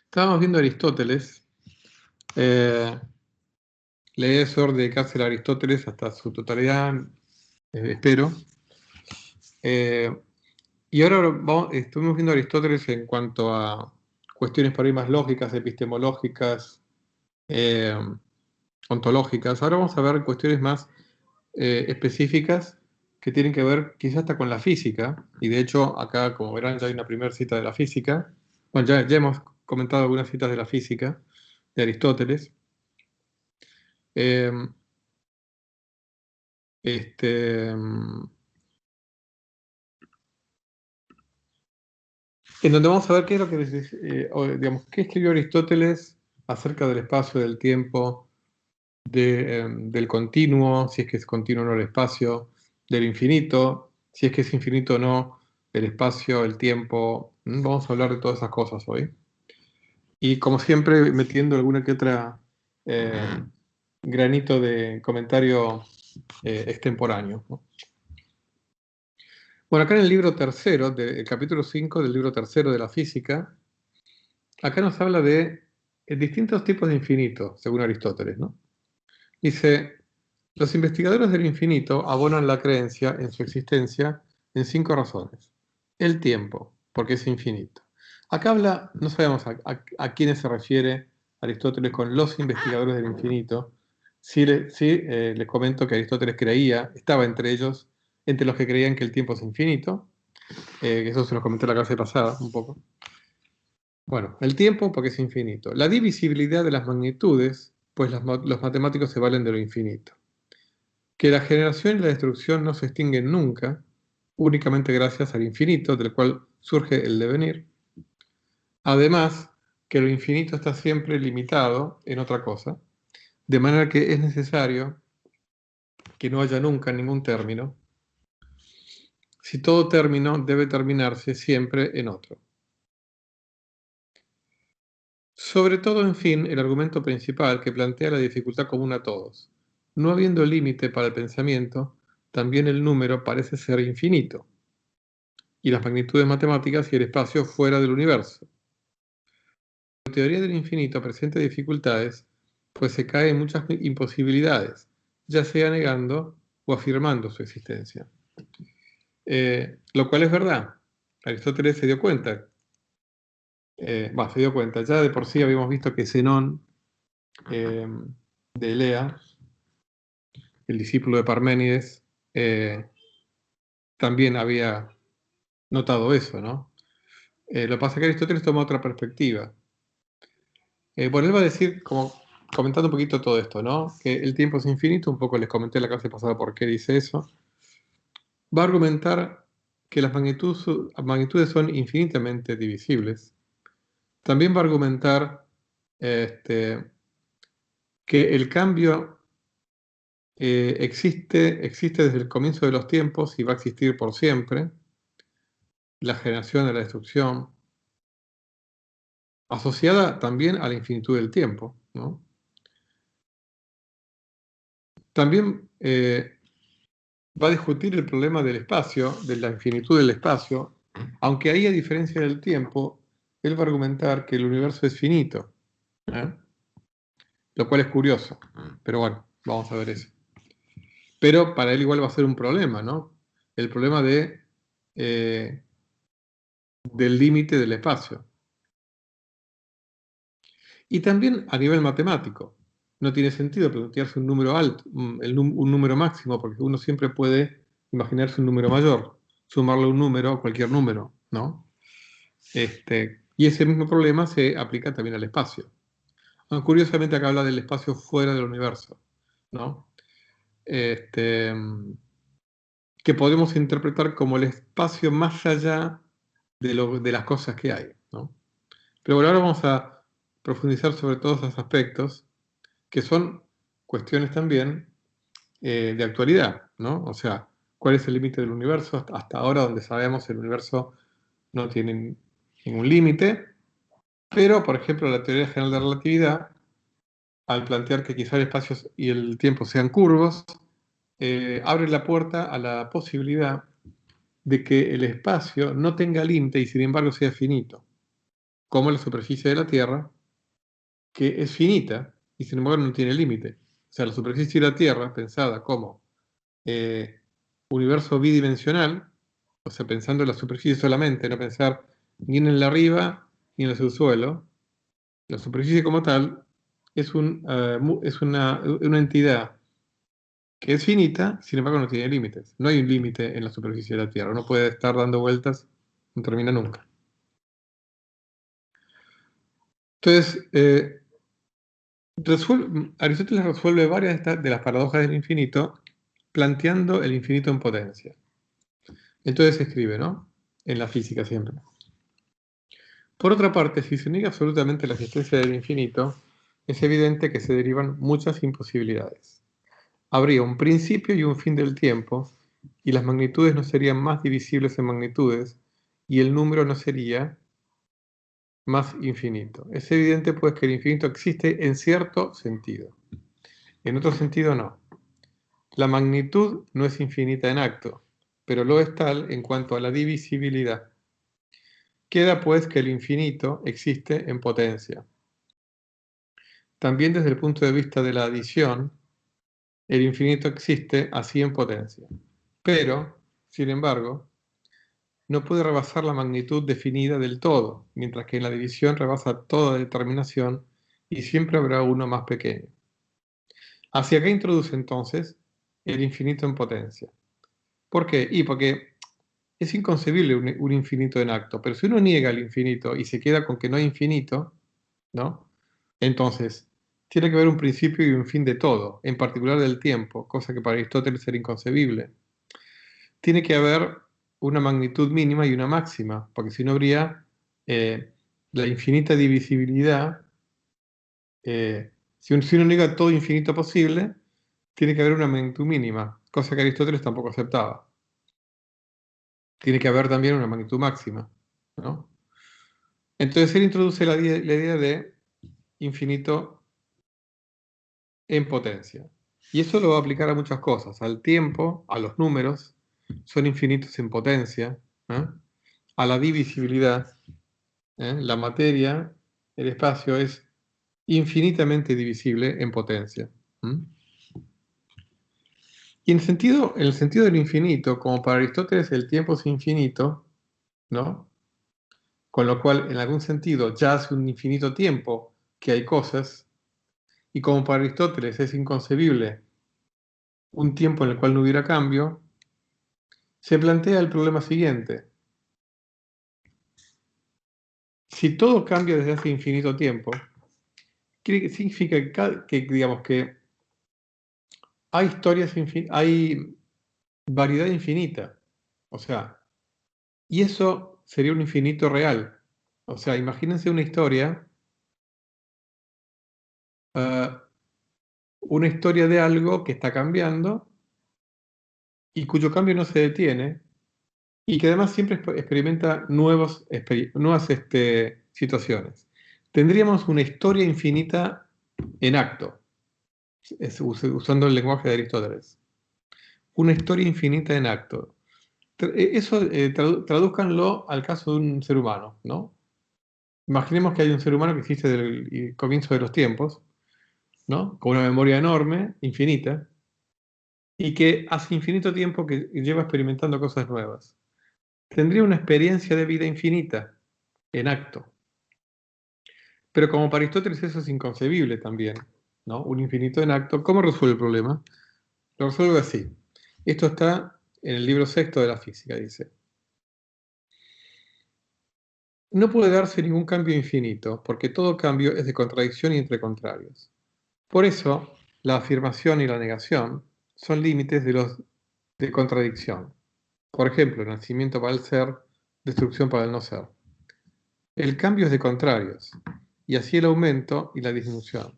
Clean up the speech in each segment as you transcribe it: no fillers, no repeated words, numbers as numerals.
Estábamos viendo a Aristóteles. La idea es dedicarse a Aristóteles hasta su totalidad, espero. Y ahora estuvimos viendo a Aristóteles en cuanto a cuestiones por ahí más lógicas, epistemológicas, ontológicas. Ahora vamos a ver cuestiones más específicas que tienen que ver quizás hasta con la física. Y de hecho, acá, como verán, ya hay una primera cita de la física. Bueno, ya hemos comentado algunas citas de la física de Aristóteles. En donde vamos a ver qué es lo que digamos, qué escribió Aristóteles acerca del espacio, del tiempo, del continuo, si es que es continuo o no el espacio, del infinito, si es que es infinito o no el espacio, el tiempo. Vamos a hablar de todas esas cosas hoy. Y como siempre, metiendo alguna que otra granito de comentario extemporáneo, ¿no? Bueno, acá en el libro tercero, el capítulo 5 del libro tercero de la física, acá nos habla de distintos tipos de infinito, según Aristóteles, ¿no? Dice, los investigadores del infinito abonan la creencia en su existencia en 5 razones. El tiempo, porque es infinito. Acá habla, no sabemos a quiénes se refiere Aristóteles con los investigadores del infinito. Sí, les comento que Aristóteles creía, estaba entre ellos, entre los que creían que el tiempo es infinito. Eso se los comenté la clase pasada un poco. Bueno, el tiempo porque es infinito. La divisibilidad de las magnitudes, pues los matemáticos se valen de lo infinito. Que la generación y la destrucción no se extinguen nunca, únicamente gracias al infinito, del cual surge el devenir. Además, que lo infinito está siempre limitado en otra cosa, de manera que es necesario que no haya nunca ningún término, si todo término debe terminarse siempre en otro. Sobre todo, en fin, el argumento principal que plantea la dificultad común a todos. No habiendo límite para el pensamiento, también el número parece ser infinito, y las magnitudes matemáticas y el espacio fuera del universo. La teoría del infinito presenta dificultades, pues se cae en muchas imposibilidades, ya sea negando o afirmando su existencia. Lo cual es verdad. Aristóteles se dio cuenta. Ya de por sí habíamos visto que Zenón de Elea, el discípulo de Parménides, también había notado eso, ¿no? Lo que pasa es que Aristóteles toma otra perspectiva. Bueno, él va a decir, como comentando un poquito todo esto, ¿no? Que el tiempo es infinito, un poco les comenté la clase pasada por qué dice eso. Va a argumentar que las magnitudes son infinitamente divisibles. También va a argumentar que el cambio existe desde el comienzo de los tiempos y va a existir por siempre. La generación y la destrucción, asociada también a la infinitud del tiempo, ¿no? También va a discutir el problema del espacio, de la infinitud del espacio, aunque ahí, a diferencia del tiempo, él va a argumentar que el universo es finito, ¿eh? Lo cual es curioso, pero bueno, vamos a ver eso. Pero para él igual va a ser un problema, ¿no? El problema del límite del espacio. Y también a nivel matemático. No tiene sentido plantearse un número alto, un número máximo, porque uno siempre puede imaginarse un número mayor, sumarle un número a cualquier número, ¿no? Y ese mismo problema se aplica también al espacio. Curiosamente acá habla del espacio fuera del universo, ¿no? Que podemos interpretar como el espacio más allá de las cosas que hay, ¿no? Pero bueno, ahora vamos a profundizar sobre todos esos aspectos, que son cuestiones también de actualidad, ¿no? O sea, ¿cuál es el límite del universo? Hasta ahora, donde sabemos el universo no tiene ningún límite, pero, por ejemplo, la teoría general de relatividad, al plantear que quizá el espacio y el tiempo sean curvos, abre la puerta a la posibilidad de que el espacio no tenga límite y sin embargo sea finito. como la superficie de la Tierra, que es finita y sin embargo no tiene límite. O sea, la superficie de la Tierra, pensada como universo bidimensional, o sea, pensando en la superficie solamente, no pensar ni en el arriba ni en el subsuelo, la superficie como tal es una entidad que es finita, sin embargo no tiene límites. No hay un límite en la superficie de la Tierra, no puede estar dando vueltas, no termina nunca. Entonces, Aristóteles resuelve varias de las paradojas del infinito planteando el infinito en potencia. Entonces escribe, ¿no? En la física siempre. Por otra parte, si se niega absolutamente la existencia del infinito, es evidente que se derivan muchas imposibilidades. Habría un principio y un fin del tiempo, y las magnitudes no serían más divisibles en magnitudes, y el número no sería más infinito. Es evidente, pues, que el infinito existe en cierto sentido. En otro sentido, no. La magnitud no es infinita en acto, pero lo es tal en cuanto a la divisibilidad. Queda, pues, que el infinito existe en potencia. También desde el punto de vista de la adición, el infinito existe así en potencia. Pero, sin embargo, no puede rebasar la magnitud definida del todo, mientras que en la división rebasa toda determinación y siempre habrá uno más pequeño. ¿Hacia qué introduce entonces el infinito en potencia? ¿Por qué? Y porque es inconcebible un infinito en acto, pero si uno niega el infinito y se queda con que no hay infinito, ¿no? Entonces, tiene que haber un principio y un fin de todo, en particular del tiempo, cosa que para Aristóteles era inconcebible. Tiene que haber una magnitud mínima y una máxima, porque si no habría la infinita divisibilidad. Si uno niega todo infinito posible, tiene que haber una magnitud mínima, cosa que Aristóteles tampoco aceptaba. Tiene que haber también una magnitud máxima, ¿no? Entonces él introduce la idea de infinito en potencia. Y eso lo va a aplicar a muchas cosas, al tiempo, a los números, son infinitos en potencia, ¿eh? A la divisibilidad, ¿eh? La materia, el espacio es infinitamente divisible en potencia. ¿Mm? Y en el sentido del infinito, como para Aristóteles el tiempo es infinito, ¿no? Con lo cual, en algún sentido, ya hace un infinito tiempo que hay cosas, y como para Aristóteles es inconcebible un tiempo en el cual no hubiera cambio, se plantea el problema siguiente. Si todo cambia desde hace infinito tiempo, significa digamos, que hay hay variedad infinita. O sea, y eso sería un infinito real. O sea, imagínense ah, una historia de algo que está cambiando y cuyo cambio no se detiene y que además siempre experimenta nuevas situaciones. Tendríamos una historia infinita en acto, usando el lenguaje de Aristóteles. Una historia infinita en acto. Eso tradúzcanlo al caso de un ser humano, ¿no? Imaginemos que hay un ser humano que existe desde el comienzo de los tiempos, ¿no? Con una memoria enorme, infinita, y que hace infinito tiempo que lleva experimentando cosas nuevas. Tendría una experiencia de vida infinita, en acto. Pero como para Aristóteles eso es inconcebible también, ¿no? Un infinito en acto. ¿Cómo resuelve el problema? Lo resuelve así. Esto está en el libro sexto de la física, dice. No puede darse ningún cambio infinito, porque todo cambio es de contradicción y entre contrarios. Por eso, la afirmación y la negación son límites de contradicción. Por ejemplo, nacimiento para el ser, destrucción para el no ser. El cambio es de contrarios, y así el aumento y la disminución.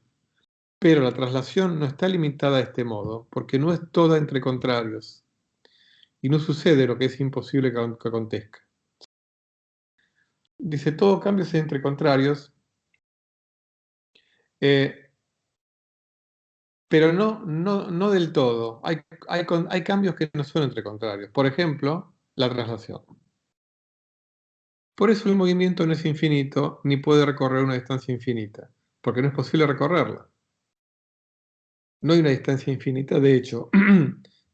Pero la traslación no está limitada de este modo, porque no es toda entre contrarios, y no sucede lo que es imposible que acontezca. Dice, todo cambio es entre contrarios, eh, pero no del todo. Hay cambios que no son entre contrarios. Por ejemplo, la traslación. Por eso el movimiento no es infinito, ni puede recorrer una distancia infinita, porque no es posible recorrerla. No hay una distancia infinita, de hecho.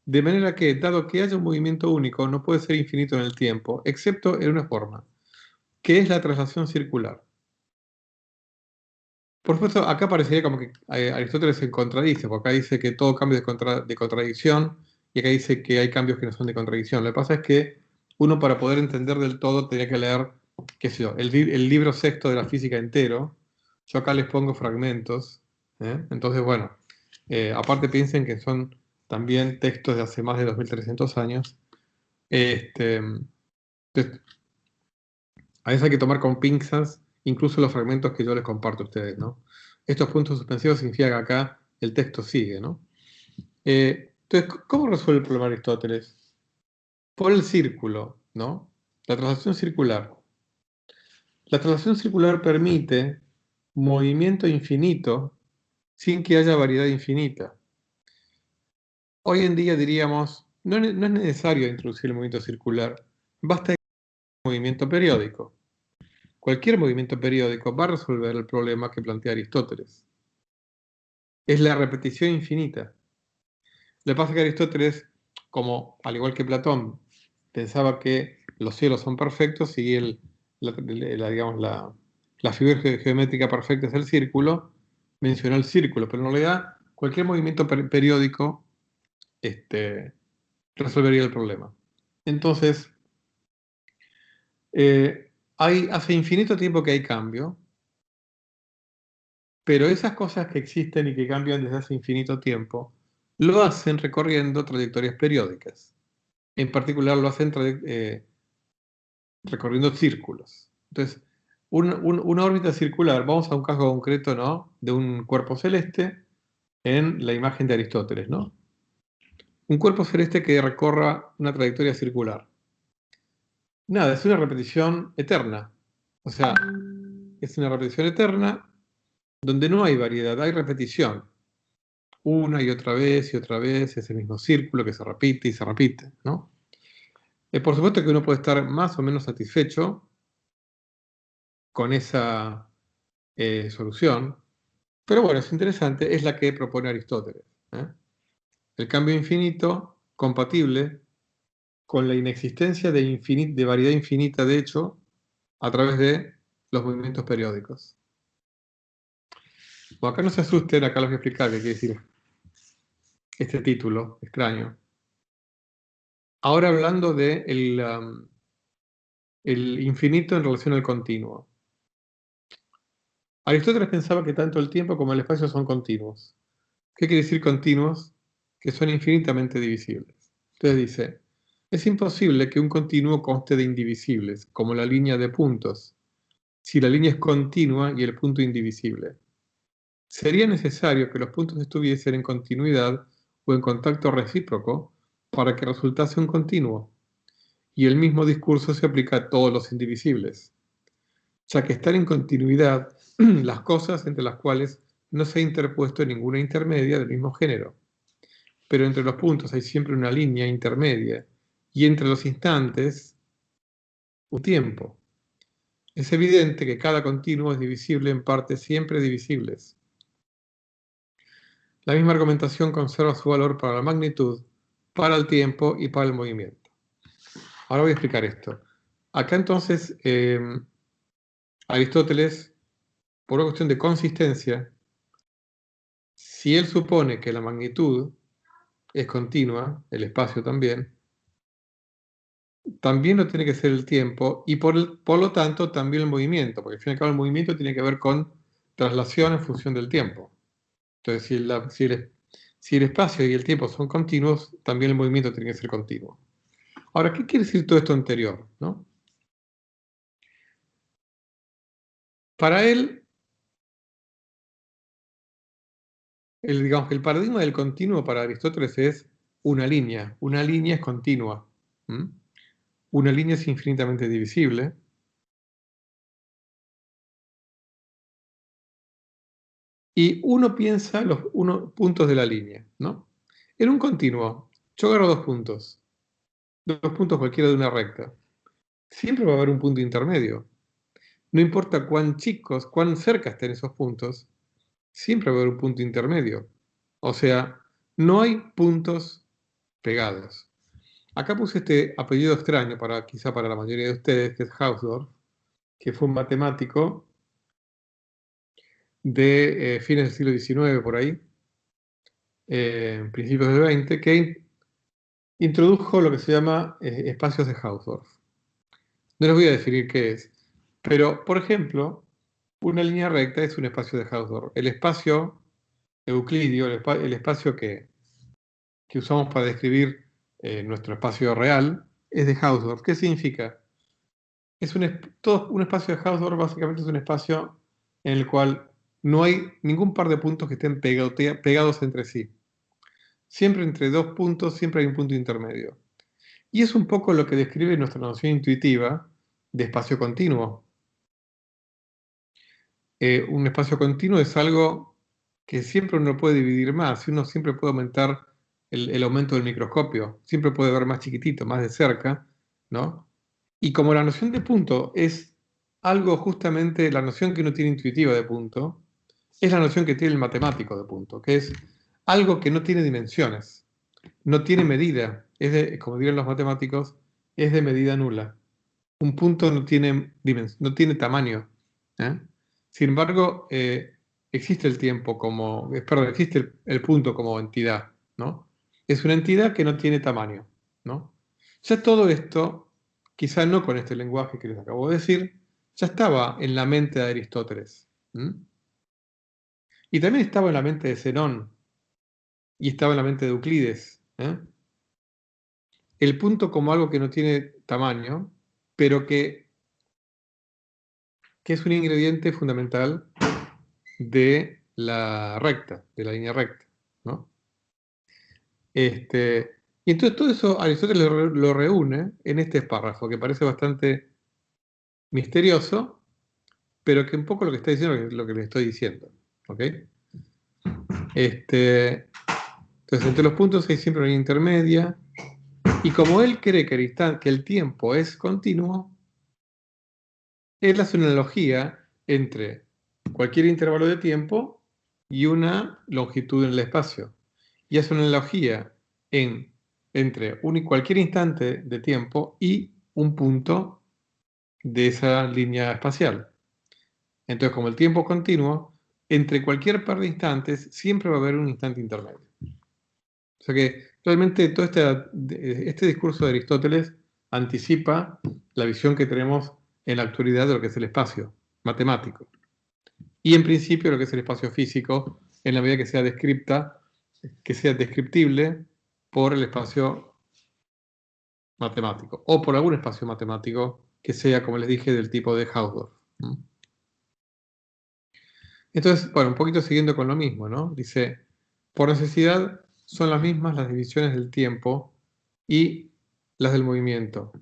De manera que, dado que haya un movimiento único, no puede ser infinito en el tiempo, excepto en una forma, que es la traslación circular. Por supuesto, acá parecería como que Aristóteles se contradice, porque acá dice que todo cambio es de contradicción, y acá dice que hay cambios que no son de contradicción. Lo que pasa es que uno, para poder entender del todo, tenía que leer, qué sé yo, el libro sexto de la física entero. Yo acá les pongo fragmentos. Entonces, bueno, aparte piensen que son también textos de hace más de 2300 años. Este, entonces, a veces hay que tomar con pinzas incluso los fragmentos que yo les comparto a ustedes, ¿no? Estos puntos suspensivos significa que acá el texto sigue, ¿no? Entonces, ¿cómo resuelve el problema de Aristóteles? Por el círculo, ¿no? La traslación circular. La traslación circular permite movimiento infinito sin que haya variedad infinita. Hoy en día diríamos, no es necesario introducir el movimiento circular, basta el movimiento periódico. Cualquier movimiento periódico va a resolver el problema que plantea Aristóteles. Es la repetición infinita. Lo que pasa es que Aristóteles, como al igual que Platón, pensaba que los cielos son perfectos y digamos, la figura geométrica perfecta es el círculo, mencionó el círculo, pero en realidad cualquier movimiento periódico resolvería el problema. Entonces, hace infinito tiempo que hay cambio, pero esas cosas que existen y que cambian desde hace infinito tiempo, lo hacen recorriendo trayectorias periódicas. En particular lo hacen recorriendo círculos. Entonces, una órbita circular, vamos a un caso concreto, ¿no? De un cuerpo celeste en la imagen de Aristóteles, ¿no? Un cuerpo celeste que recorra una trayectoria circular. Nada, es una repetición eterna. O sea, es una repetición eterna donde no hay variedad, hay repetición. Una y otra vez, ese mismo círculo que se repite y se repite, ¿no? Por supuesto que uno puede estar más o menos satisfecho con esa solución, pero bueno, es interesante, es la que propone Aristóteles. ¿eh? El cambio infinito compatible con la inexistencia de variedad infinita, de hecho, a través de los movimientos periódicos. Bueno, acá no se asusten, acá les voy a explicar qué quiere decir este título extraño. Ahora hablando de el infinito en relación al continuo. Aristóteles pensaba que tanto el tiempo como el espacio son continuos. ¿Qué quiere decir continuos? Que son infinitamente divisibles. Entonces dice, es imposible que un continuo conste de indivisibles, como la línea de puntos, si la línea es continua y el punto indivisible. Sería necesario que los puntos estuviesen en continuidad o en contacto recíproco para que resultase un continuo, y el mismo discurso se aplica a todos los indivisibles, ya que están en continuidad las cosas entre las cuales no se ha interpuesto ninguna intermedia del mismo género. Pero entre los puntos hay siempre una línea intermedia, y entre los instantes, un tiempo. Es evidente que cada continuo es divisible en partes siempre divisibles. La misma argumentación conserva su valor para la magnitud, para el tiempo y para el movimiento. Ahora voy a explicar esto. Acá entonces, Aristóteles, por una cuestión de consistencia, si él supone que la magnitud es continua, el espacio también lo tiene que ser el tiempo y por lo tanto también el movimiento, porque al fin y al cabo el movimiento tiene que ver con traslación en función del tiempo. Entonces, si el espacio y el tiempo son continuos, también el movimiento tiene que ser continuo. Ahora, ¿qué quiere decir todo esto anterior? ¿no? Para él, digamos que el paradigma del continuo para Aristóteles es una línea. Una línea es continua. Una línea es infinitamente divisible. Y uno piensa los puntos de la línea, ¿no? En un continuo, yo agarro dos puntos cualquiera de una recta. siempre va a haber un punto intermedio. No importa cuán chicos, cuán cerca estén esos puntos, siempre va a haber un punto intermedio. O sea, no hay puntos pegados. Acá puse este apellido extraño, quizá para la mayoría de ustedes, que es Hausdorff, que fue un matemático de fines del siglo XIX, por ahí, principios del XX, que introdujo lo que se llama espacios de Hausdorff. No les voy a definir qué es, pero, por ejemplo, una línea recta es un espacio de Hausdorff. El espacio euclidio, el espacio que usamos para describir nuestro espacio real, es de Hausdorff. ¿Qué significa? Todo un espacio de Hausdorff básicamente es un espacio en el cual no hay ningún par de puntos que estén pegados entre sí. Siempre entre dos puntos, siempre hay un punto intermedio. Y es un poco lo que describe nuestra noción intuitiva de espacio continuo. Un espacio continuo es algo que siempre uno puede dividir más, uno siempre puede aumentar el aumento del microscopio, siempre puede ver más chiquitito, más de cerca, ¿no? Y como la noción de punto es algo justamente, la noción que uno tiene intuitiva de punto, es la noción que tiene el matemático de punto, que es algo que no tiene dimensiones, no tiene medida, como dirían los matemáticos, es de medida nula. Un punto no tiene tamaño. ¿Eh? Sin embargo, existe el tiempo perdón, existe el punto como entidad, ¿no? Es una entidad que no tiene tamaño, ¿no? Ya todo esto, quizá no con este lenguaje que les acabo de decir, ya estaba en la mente de Aristóteles. Y también estaba en la mente de Zenón, y estaba en la mente de Euclides. El punto como algo que no tiene tamaño, pero que es un ingrediente fundamental de la recta, de la línea recta, ¿no? Y entonces todo eso Aristóteles lo reúne en este párrafo, que parece bastante misterioso, pero que un poco lo que está diciendo es lo que le estoy diciendo, ¿ok? Entonces, entre los puntos hay siempre una línea intermedia, y como él cree que el tiempo es continuo, él hace una analogía entre cualquier intervalo de tiempo y una longitud en el espacio. Y hace una analogía entre cualquier instante de tiempo y un punto de esa línea espacial. Entonces, como el tiempo es continuo, entre cualquier par de instantes siempre va a haber un instante intermedio. O sea que realmente todo este discurso de Aristóteles anticipa la visión que tenemos en la actualidad de lo que es el espacio matemático. Y en principio lo que es el espacio físico, en la medida que sea descriptible por el espacio matemático, o por algún espacio matemático que sea, como les dije, del tipo de Hausdorff. Entonces, bueno, un poquito siguiendo con lo mismo, ¿no? Dice, por necesidad son las mismas las divisiones del tiempo y las del movimiento,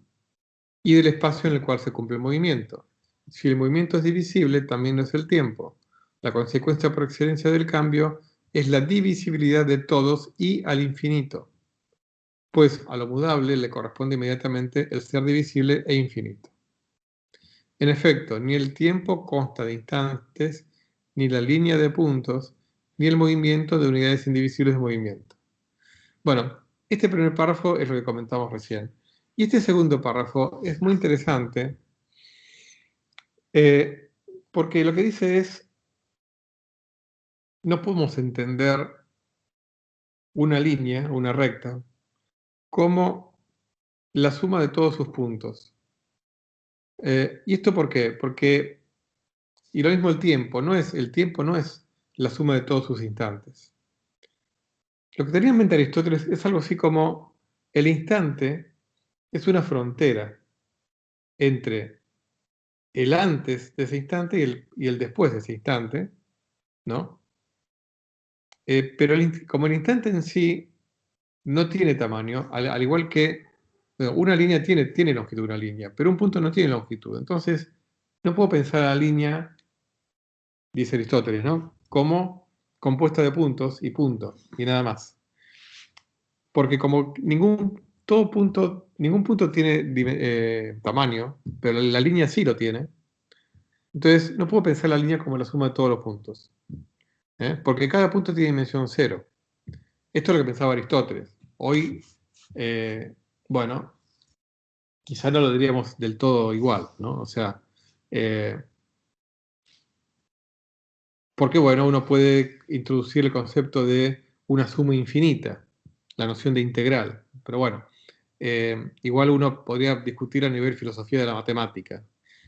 y del espacio en el cual se cumple el movimiento. Si el movimiento es divisible, también lo es el tiempo. La consecuencia por excelencia del cambio es la divisibilidad de todos y al infinito, pues a lo mudable le corresponde inmediatamente el ser divisible e infinito. En efecto, ni el tiempo consta de instantes, ni la línea de puntos, ni el movimiento de unidades indivisibles de movimiento. Bueno, este primer párrafo es lo que comentamos recién. Y este segundo párrafo es muy interesante porque lo que dice es, no podemos entender una línea, una recta, como la suma de todos sus puntos. ¿Y esto por qué? Porque, y lo mismo el tiempo no es la suma de todos sus instantes. Lo que tenía en mente Aristóteles es algo así como el instante es una frontera entre el antes de ese instante y el después de ese instante, ¿no? Pero como el instante en sí no tiene tamaño, al igual que una línea tiene longitud, una línea, pero un punto no tiene longitud. Entonces, no puedo pensar a la línea, dice Aristóteles, ¿no? Como compuesta de puntos y nada más. Porque como todo punto, ningún punto tiene tamaño, pero la línea sí lo tiene. Entonces, no puedo pensar la línea como la suma de todos los puntos, porque cada punto tiene dimensión cero. Esto es lo que pensaba Aristóteles. Hoy, bueno, quizá no lo diríamos del todo igual, ¿no? O sea, porque bueno, uno puede introducir el concepto de una suma infinita, la noción de integral. Pero bueno, igual uno podría discutir a nivel filosofía de la matemática,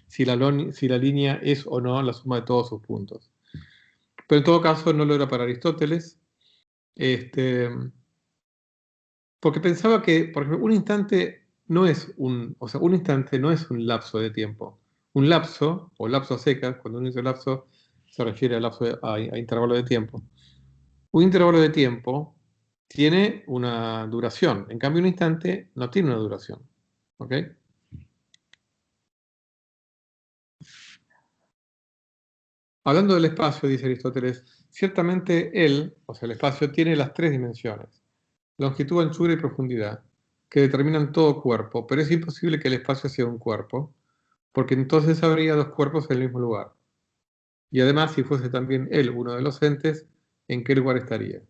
si la línea es o no la suma de todos sus puntos. Pero en todo caso no lo era para Aristóteles, este, porque pensaba que, por ejemplo, un instante no es un instante no es un lapso de tiempo. Un lapso, o lapso a secas, cuando uno dice lapso, se refiere a intervalo de tiempo. Un intervalo de tiempo tiene una duración, en cambio un instante no tiene una duración. ¿Ok? Hablando del espacio, dice Aristóteles, ciertamente él, o sea, el espacio, tiene las tres dimensiones, longitud, anchura y profundidad, que determinan todo cuerpo, pero es imposible que el espacio sea un cuerpo, porque entonces habría dos cuerpos en el mismo lugar. Y además, si fuese también él uno de los entes, ¿en qué lugar estaría?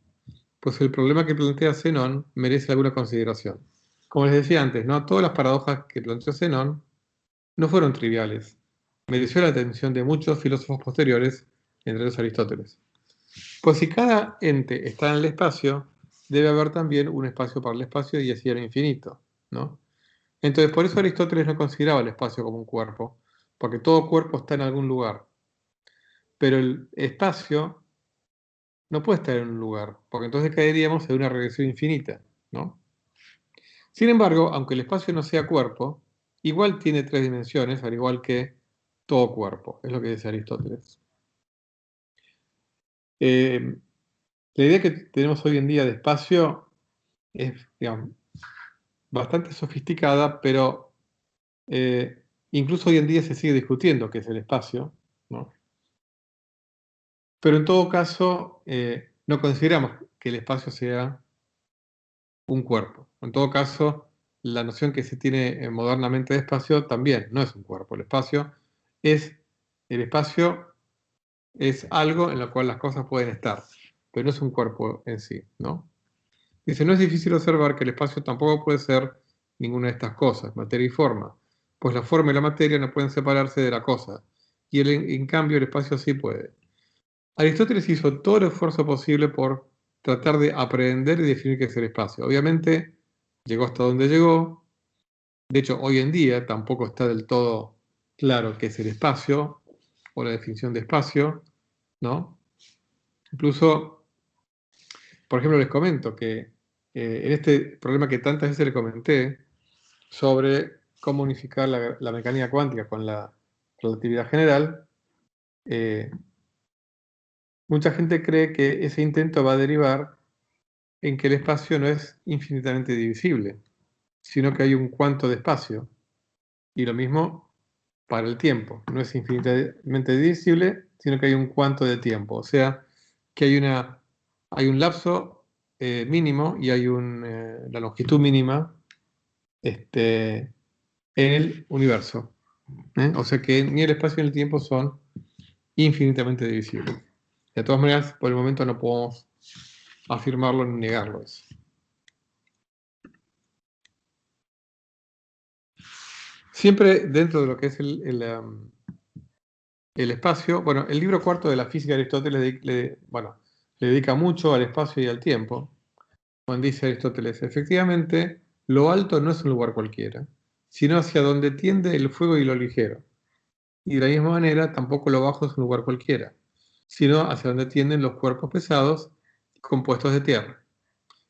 Pues el problema que plantea Zenón merece alguna consideración. Como les decía antes, ¿no? Todas las paradojas que planteó Zenón no fueron triviales. Mereció la atención de muchos filósofos posteriores, entre los Aristóteles. Pues si cada ente está en el espacio, debe haber también un espacio para el espacio y así el infinito, ¿no? Entonces, por eso Aristóteles no consideraba el espacio como un cuerpo, porque todo cuerpo está en algún lugar. Pero el espacio no puede estar en un lugar, porque entonces caeríamos en una regresión infinita, ¿no? Sin embargo, aunque el espacio no sea cuerpo, igual tiene tres dimensiones, al igual que todo cuerpo, es lo que dice Aristóteles. Eh, la idea que tenemos hoy en día de espacio es, digamos, bastante sofisticada, pero incluso hoy en día se sigue discutiendo qué es el espacio, ¿no? Pero en todo caso, no consideramos que el espacio sea un cuerpo. En todo caso, la noción que se tiene modernamente de espacio también no es un cuerpo. El espacio es algo en lo cual las cosas pueden estar, pero no es un cuerpo en sí, ¿no? Dice, no es difícil observar que el espacio tampoco puede ser ninguna de estas cosas, materia y forma, pues la forma y la materia no pueden separarse de la cosa, y en cambio el espacio sí puede. Aristóteles hizo todo el esfuerzo posible por tratar de aprender y definir qué es el espacio. Obviamente llegó hasta donde llegó. De hecho, hoy en día tampoco está del todo claro qué es el espacio o la definición de espacio, ¿no? Incluso, por ejemplo, les comento que en este problema que tantas veces les comenté sobre cómo unificar la mecánica cuántica con la relatividad general, eh, mucha gente cree que ese intento va a derivar en que el espacio no es infinitamente divisible, sino que hay un cuanto de espacio. Y lo mismo para el tiempo. No es infinitamente divisible, sino que hay un cuanto de tiempo. O sea, que hay un lapso mínimo y hay la longitud mínima en el universo. O sea que ni el espacio ni el tiempo son infinitamente divisibles. De todas maneras, por el momento no podemos afirmarlo ni negarlo eso. Siempre dentro de lo que es el espacio, bueno, el libro cuarto de la física de Aristóteles le dedica mucho al espacio y al tiempo. Cuando dice Aristóteles, efectivamente, lo alto no es un lugar cualquiera, sino hacia donde tiende el fuego y lo ligero. Y de la misma manera, tampoco lo bajo es un lugar cualquiera, sino hacia donde tienden los cuerpos pesados y compuestos de tierra,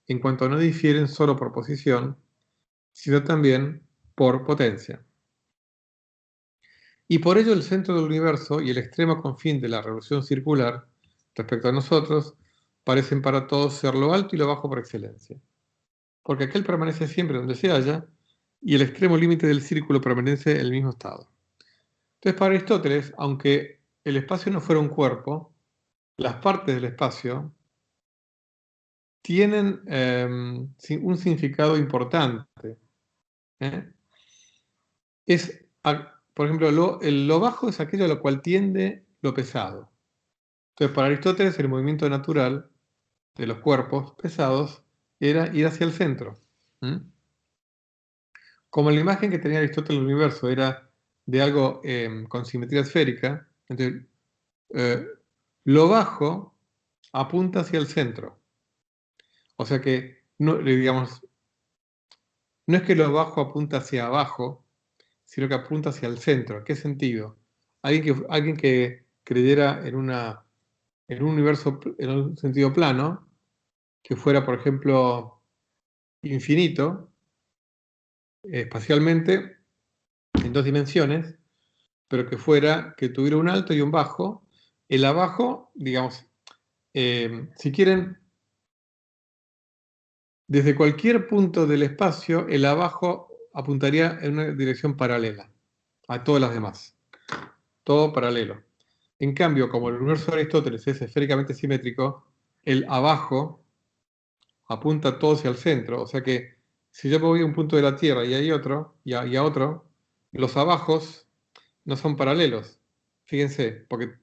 en cuanto no difieren solo por posición, sino también por potencia. Y por ello el centro del universo y el extremo confín de la revolución circular, respecto a nosotros, parecen para todos ser lo alto y lo bajo por excelencia. Porque aquel permanece siempre donde se halla, y el extremo límite del círculo permanece en el mismo estado. Entonces, para Aristóteles, aunque el espacio no fuera un cuerpo, las partes del espacio tienen un significado importante. Por ejemplo, lo bajo es aquello a lo cual tiende lo pesado. Entonces, para Aristóteles, el movimiento natural de los cuerpos pesados era ir hacia el centro. Como la imagen que tenía Aristóteles del universo era de algo con simetría esférica, entonces lo bajo apunta hacia el centro. O sea que, no, digamos, no es que lo bajo apunta hacia abajo, sino que apunta hacia el centro. ¿En qué sentido? Alguien que creyera en un universo, en un sentido plano, que fuera, por ejemplo, infinito, espacialmente, en 2 dimensiones, pero que tuviera un alto y un bajo. El abajo, digamos, si quieren, desde cualquier punto del espacio, el abajo apuntaría en una dirección paralela a todas las demás. Todo paralelo. En cambio, como el universo de Aristóteles es esféricamente simétrico, el abajo apunta todo hacia el centro. O sea que si yo me voy a un punto de la Tierra y hay otro, y a otro, los abajos no son paralelos. Fíjense, porque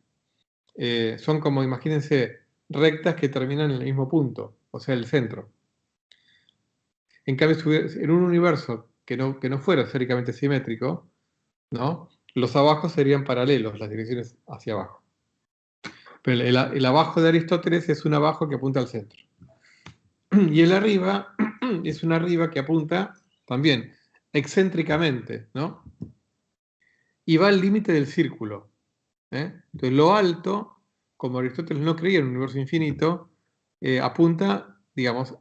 son como, imagínense, rectas que terminan en el mismo punto, o sea, el centro. En cambio, en un universo que no fuera esféricamente simétrico, ¿no? Los abajos serían paralelos, las direcciones hacia abajo. Pero el abajo de Aristóteles es un abajo que apunta al centro. Y el arriba es un arriba que apunta también excéntricamente, ¿no? Y va al límite del círculo. Entonces, lo alto, como Aristóteles no creía en un universo infinito, apunta, digamos,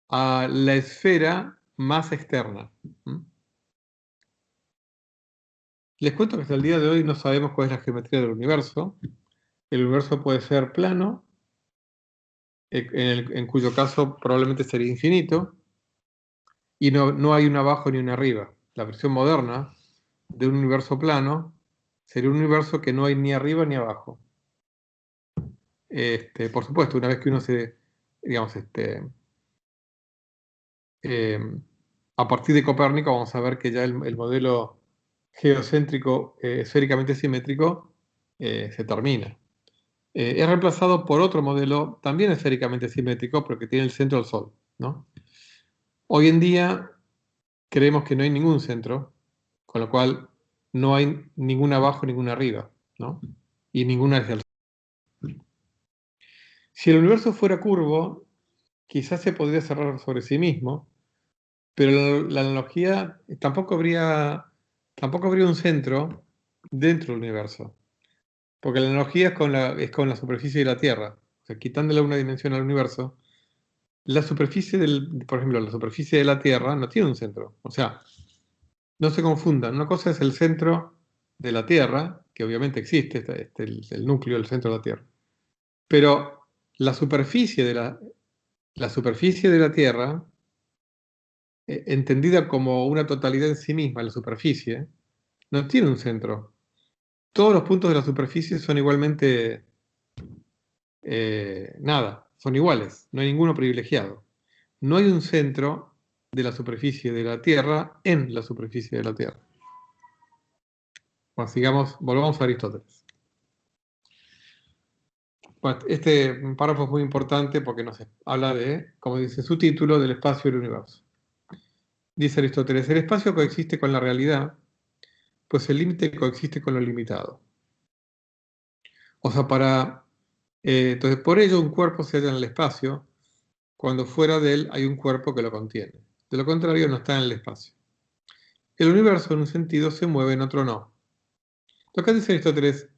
a la esfera más externa. Les cuento que hasta el día de hoy no sabemos cuál es la geometría del universo. El universo puede ser plano, en cuyo caso probablemente sería infinito, y no hay un abajo ni un arriba. La versión moderna de un universo plano sería un universo que no hay ni arriba ni abajo. Por supuesto, una vez que uno digamos, a partir de Copérnico vamos a ver que ya el modelo geocéntrico esféricamente simétrico se termina. Es reemplazado por otro modelo también esféricamente simétrico, pero que tiene el centro del Sol, ¿no? Hoy en día creemos que no hay ningún centro, con lo cual no hay ningún abajo, ningún arriba, ¿no? Y ninguna hacia el Sol. Si el universo fuera curvo, quizás se podría cerrar sobre sí mismo, pero la analogía tampoco habría un centro dentro del universo, porque la analogía es con la superficie de la Tierra. O sea, quitándole una dimensión al universo, la superficie por ejemplo, la superficie de la Tierra no tiene un centro. O sea, no se confundan. Una cosa es el centro de la Tierra, que obviamente existe, el núcleo, el centro de la Tierra. Pero la superficie de la Tierra, entendida como una totalidad en sí misma, la superficie, no tiene un centro. Todos los puntos de la superficie son igualmente nada, son iguales, no hay ninguno privilegiado. No hay un centro de la superficie de la Tierra en la superficie de la Tierra. Bueno, volvamos a Aristóteles. Bueno, este párrafo es muy importante porque nos habla de, como dice su título, del espacio y el universo. Dice Aristóteles, el espacio coexiste con la realidad, pues el límite coexiste con lo limitado. O sea, entonces, por ello un cuerpo se halla en el espacio, cuando fuera de él hay un cuerpo que lo contiene. De lo contrario, no está en el espacio. El universo en un sentido se mueve, en otro no. Lo que dice Aristóteles,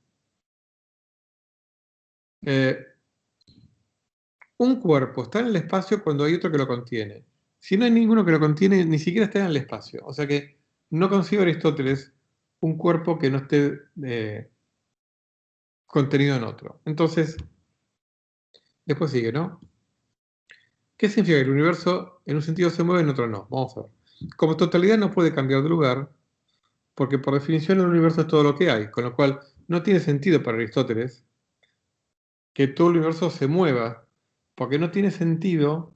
un cuerpo está en el espacio cuando hay otro que lo contiene. Si no hay ninguno que lo contiene, ni siquiera está en el espacio. O sea que no concibe Aristóteles un cuerpo que no esté contenido en otro. Entonces, después sigue, ¿no? ¿Qué significa que el universo en un sentido se mueve, en otro no? Vamos a ver. Como totalidad no puede cambiar de lugar, porque por definición el universo es todo lo que hay, con lo cual no tiene sentido para Aristóteles que todo el universo se mueva, porque no tiene sentido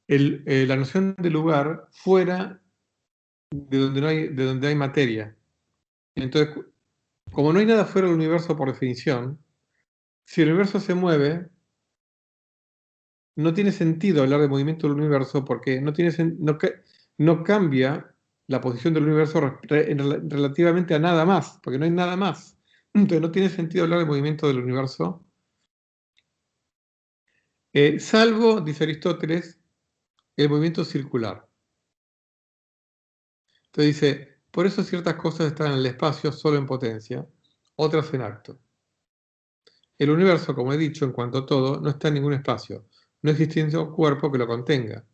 la noción de lugar fuera de donde hay materia. Entonces, como no hay nada fuera del universo por definición, si el universo se mueve, no tiene sentido hablar de movimiento del universo porque no cambia la posición del universo relativamente a nada más, porque no hay nada más. Entonces no tiene sentido hablar de movimiento del universo, salvo, dice Aristóteles, el movimiento circular. Entonces dice, por eso ciertas cosas están en el espacio solo en potencia, otras en acto. El universo, como he dicho, en cuanto a todo, no está en ningún espacio. No existe un cuerpo que lo contenga.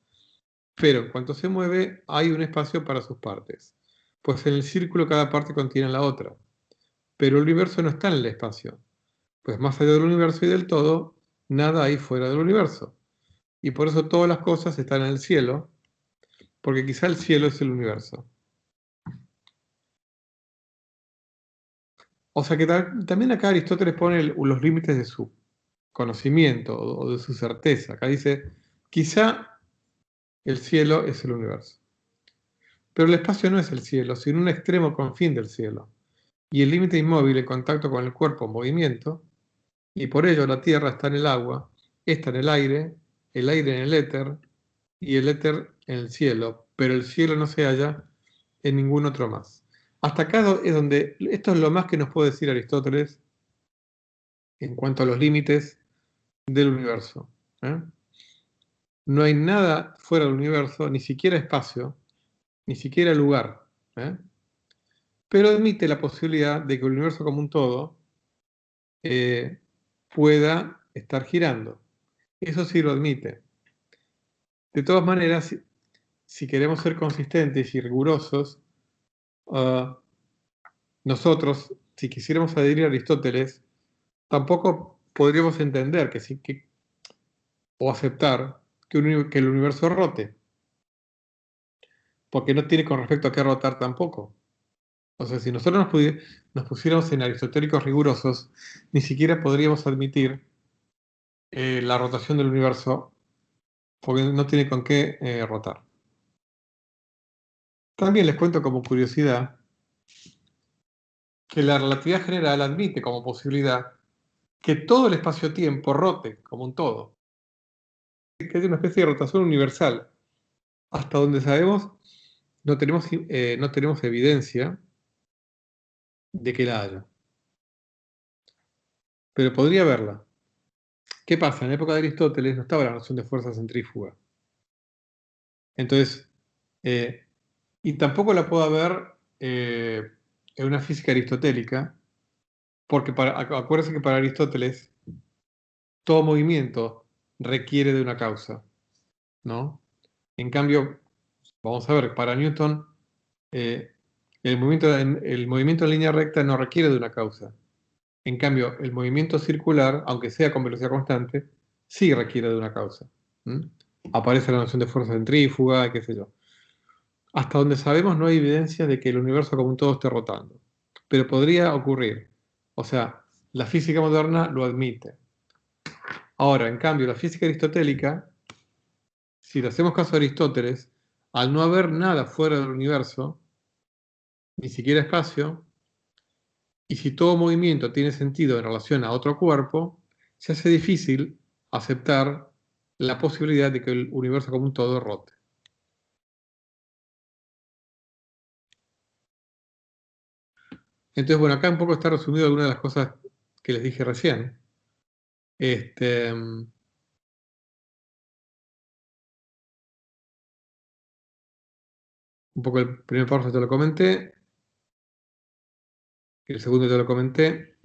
Pero en cuanto se mueve, hay un espacio para sus partes. Pues en el círculo cada parte contiene la otra. Pero el universo no está en el espacio. Pues más allá del universo y del todo, nada hay fuera del universo. Y por eso todas las cosas están en el cielo, porque quizá el cielo es el universo. O sea que también acá Aristóteles pone los límites de su conocimiento o de su certeza. Acá dice, quizá el cielo es el universo. Pero el espacio no es el cielo, sino un extremo confín del cielo. Y el límite inmóvil en contacto con el cuerpo en movimiento, y por ello la tierra está en el agua, está en el aire en el éter, y el éter en el cielo, pero el cielo no se halla en ningún otro más. Hasta acá es donde, esto es lo más que nos puede decir Aristóteles en cuanto a los límites del universo. ¿eh? No hay nada fuera del universo, ni siquiera espacio, ni siquiera lugar. ¿eh? Pero admite la posibilidad de que el universo como un todo pueda estar girando. Eso sí lo admite. De todas maneras, si queremos ser consistentes y rigurosos, nosotros, si quisiéramos adherir a Aristóteles, tampoco podríamos entender o aceptar que el universo rote, porque no tiene con respecto a qué rotar tampoco. O sea, si nosotros nos pusiéramos en aristotélicos rigurosos, ni siquiera podríamos admitir la rotación del universo, porque no tiene con qué rotar. También les cuento como curiosidad que la relatividad general admite como posibilidad que todo el espacio-tiempo rote como un todo, que haya una especie de rotación universal. Hasta donde sabemos, no tenemos evidencia de que la haya. Pero podría haberla. ¿Qué pasa? En la época de Aristóteles no estaba la noción de fuerza centrífuga. Entonces, y tampoco la puedo haber en una física aristotélica, porque acuérdense que para Aristóteles todo movimiento requiere de una causa, ¿no? En cambio, vamos a ver, para Newton eh, el movimiento en línea recta no requiere de una causa. En cambio, el movimiento circular, aunque sea con velocidad constante, sí requiere de una causa. ¿Mm? Aparece la noción de fuerza centrífuga, qué sé yo. Hasta donde sabemos no hay evidencia de que el universo como un todo esté rotando. Pero podría ocurrir. O sea, la física moderna lo admite. Ahora, en cambio, la física aristotélica, si le hacemos caso a Aristóteles, al no haber nada fuera del universo, ni siquiera espacio, y si todo movimiento tiene sentido en relación a otro cuerpo, se hace difícil aceptar la posibilidad de que el universo como un todo rote. Entonces, bueno, acá un poco está resumido algunas de las cosas que les dije recién. Un poco el primer párrafo te lo comenté, el segundo te lo comenté.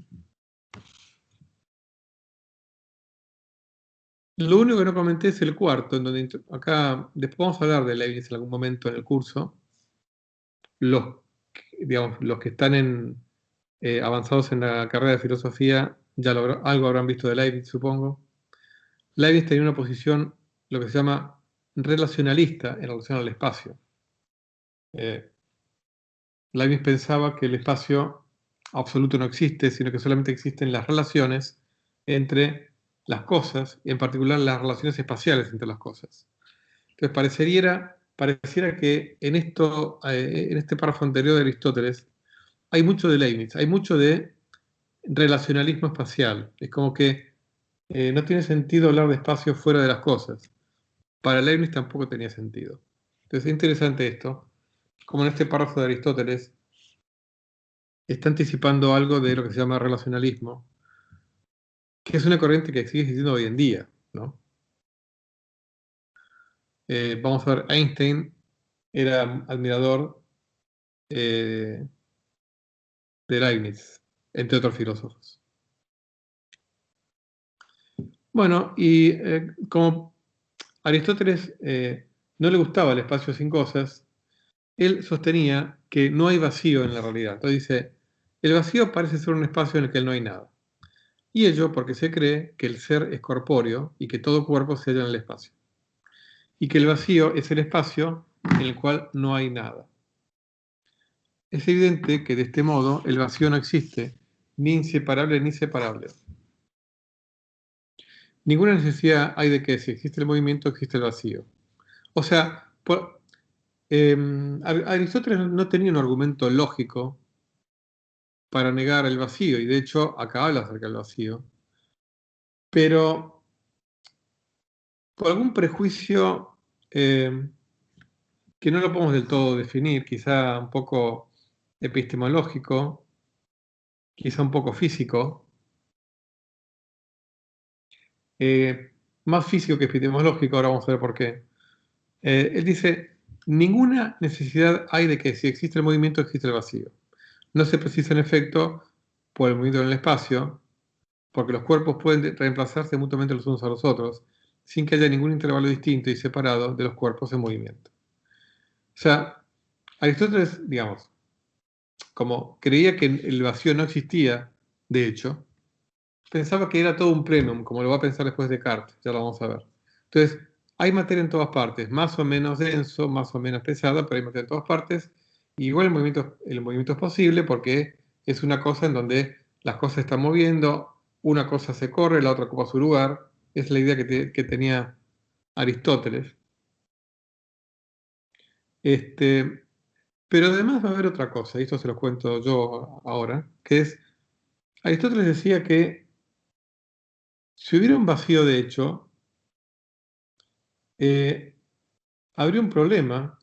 Lo único que no comenté es el cuarto, en donde acá después vamos a hablar de Leibniz en algún momento en el curso. Digamos, los que están avanzados en la carrera de filosofía ya algo habrán visto de Leibniz, supongo. Leibniz tenía una posición, lo que se llama relacionalista en relación al espacio. Eh, Leibniz pensaba que el espacio absoluto no existe, sino que solamente existen las relaciones entre las cosas, y en particular las relaciones espaciales entre las cosas. Entonces pareciera que en este párrafo anterior de Aristóteles hay mucho de Leibniz, hay mucho de relacionalismo espacial. Es como que no tiene sentido hablar de espacio fuera de las cosas. Para Leibniz tampoco tenía sentido. Entonces es interesante esto, como en este párrafo de Aristóteles está anticipando algo de lo que se llama relacionalismo, que es una corriente que sigue existiendo hoy en día, ¿no? Vamos a ver, Einstein era admirador de Leibniz, entre otros filósofos. Bueno, y como Aristóteles no le gustaba el espacio sin cosas, él sostenía que no hay vacío en la realidad. Entonces dice, el vacío parece ser un espacio en el que no hay nada. Y ello porque se cree que el ser es corpóreo y que todo cuerpo se halla en el espacio. Y que el vacío es el espacio en el cual no hay nada. Es evidente que de este modo el vacío no existe, ni inseparable ni separable. Ninguna necesidad hay de que si existe el movimiento, existe el vacío. O sea, Aristóteles no tenía un argumento lógico para negar el vacío, y de hecho acá habla acerca del vacío. Pero por algún prejuicio que no lo podemos del todo definir, quizá un poco epistemológico, quizá un poco físico, más físico que epistemológico, ahora vamos a ver por qué. Él dice, ninguna necesidad hay de que si existe el movimiento, existe el vacío. No se precisa en efecto por el movimiento en el espacio, porque los cuerpos pueden reemplazarse mutuamente los unos a los otros, sin que haya ningún intervalo distinto y separado de los cuerpos en movimiento. O sea, Aristóteles, digamos, como creía que el vacío no existía, de hecho, pensaba que era todo un plenum, como lo va a pensar después Descartes, ya lo vamos a ver. Entonces, hay materia en todas partes, más o menos denso, más o menos pesada, pero hay materia en todas partes. Y igual el movimiento es posible porque es una cosa en donde las cosas se están moviendo, una cosa se corre, la otra ocupa su lugar. Es la idea que tenía Aristóteles. Pero además va a haber otra cosa, y esto se lo cuento yo ahora, que es, Aristóteles decía que si hubiera un vacío de hecho, habría un problema,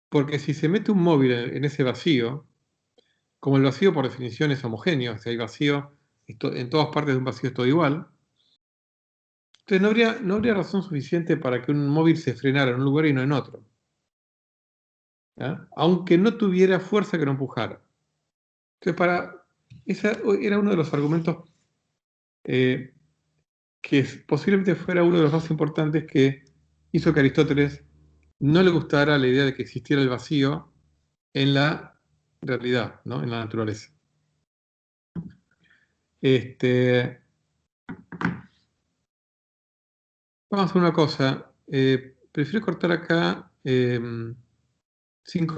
porque si se mete un móvil en ese vacío, como el vacío por definición es homogéneo, si hay vacío, en todas partes de un vacío es todo igual, entonces no habría razón suficiente para que un móvil se frenara en un lugar y no en otro, ¿ya? Aunque no tuviera fuerza que lo empujara. Entonces, ese era uno de los argumentos que posiblemente fuera uno de los más importantes que hizo que a Aristóteles no le gustara la idea de que existiera el vacío en la realidad, ¿no? En la naturaleza. Vamos a hacer una cosa. Prefiero cortar acá 5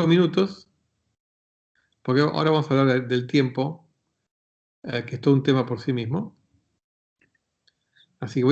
minutos, porque ahora vamos a hablar del tiempo, que es todo un tema por sí mismo. Así que voy a